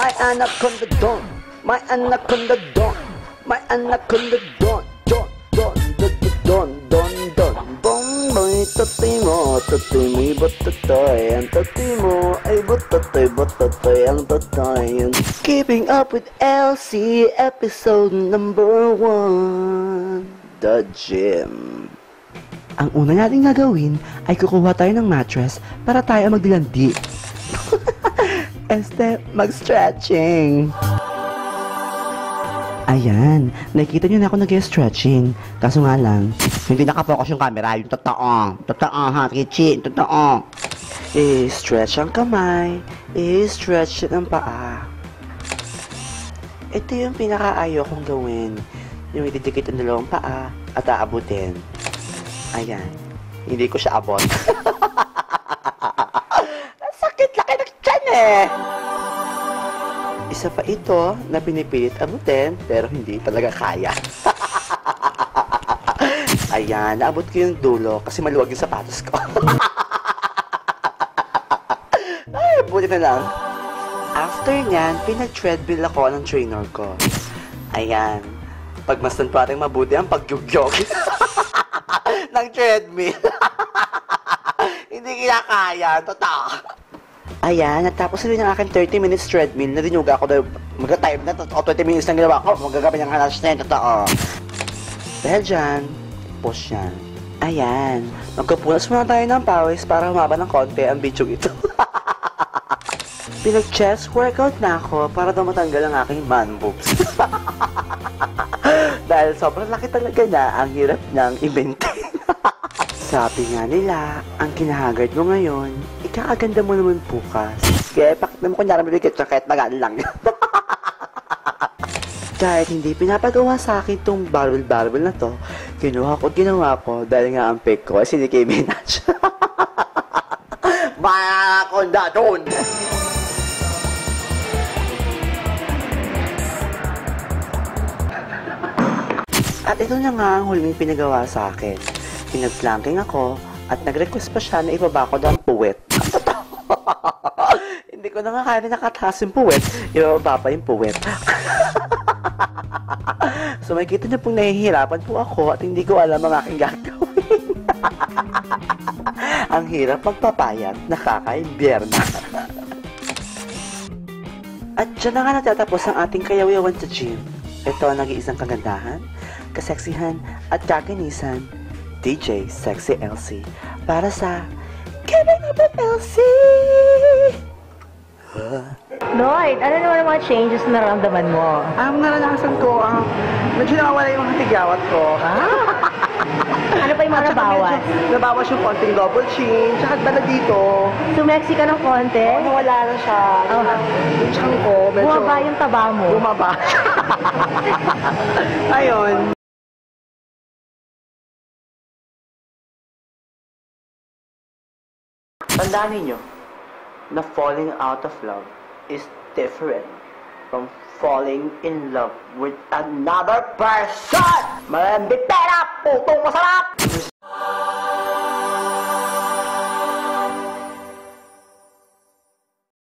My anaconda don, my anaconda don, my anaconda don, don, don, don, don, don, don. Bong boy, totoy mo ba't totoy? Ang totoy mo ay ba't totoy, ang totoy. Keeping up with Elsie, episode number 1, The Gym. Ang una nating gagawin ay kukuha tayo ng mattress para tayo magdilandi. Mag-stretching. Ayan, nakikita nyo na ako nag-stretching. Kaso nga lang, hindi nakapokus yung camera. Yung totoo ha, Richie, totoo. I-stretch ang kamay, i-stretch ang paa. Ito yung pinaka-ayaw kong gawin. Yung ididikit ang dalawang paa at aabutin. Ayan, hindi ko siya abot. Sakit laki ng tiyan eh! Isa pa ito na pinipilit abutin pero hindi talaga kaya. Ayan, naabot ko yung dulo kasi maluwag yung sapatos ko. Ay, buti na lang. After nyan, pinag-treadmill ako ng trainer ko. Ayan, pagmasdan pa rin mabuti ang pag-yugyog ng treadmill. Hindi kinakaya, totoo. Ayan, natapos rin ang aking 30 minutes treadmill. Nadinuga ako dahil mag-time na, totoo, 20 minutes lang ginawa ko. Magagabi ng halas na yun, totoo. Dahil dyan, push yan. Ayan, magkapunas muna tayo ng pawis para humaba ng konti ang video ito. Pinag-chest workout na ako para daw matanggal ang aking man boobs. Dahil sobrang laki talaga na, ang hirap niyang i-maintain. Sabi nga nila, ang kinahagard mo ngayon, ikakaganda mo naman bukas. Kaya pakita mo kunyari mabigit siya kahit magaan lang. Kahit hindi pinapagawa sa akin tong barbell na to, kinuha ko at ginawa ko dahil nga ang pick ko ay si Nicki Minaj. Manaconda doon! At ito na nga ang huling pinagawa sa akin. Pinag-flanking ako at nag-request pa siya na ibaba ko ng puwet. Hindi ko na nga kaya nakataas yung puwet. Ibaba pa yung puwet. So may kita niyo pong nahihirapan po ako at hindi ko alam ang aking gagawin. Ang hirap magpapayat, nakaka-imbierna. At dyan na nga natatapos ang ating kayaw-yawan sa gym. Ito ang nag-iisang kagandahan, kaseksihan at kakinisan. DJ Sexy Elsie para sa Keeping Up with Elsie! Lloyd, ano naman ang mga changes na naramdaman mo? Naranasan ko, medyo nawawala yung mga tigawat ko. Ano pa yung mga nabawas? Nabawas yung konting double chin, tsaka bala dito. Sumexy ka ng konti? Nawala na siya. Yung tiyan ko, medyo... Bumaba yung taba mo? Bumaba. Ayun. Tandaan ninyo na falling out of love is different from falling in love with another person. Malambit pera, putong masarap!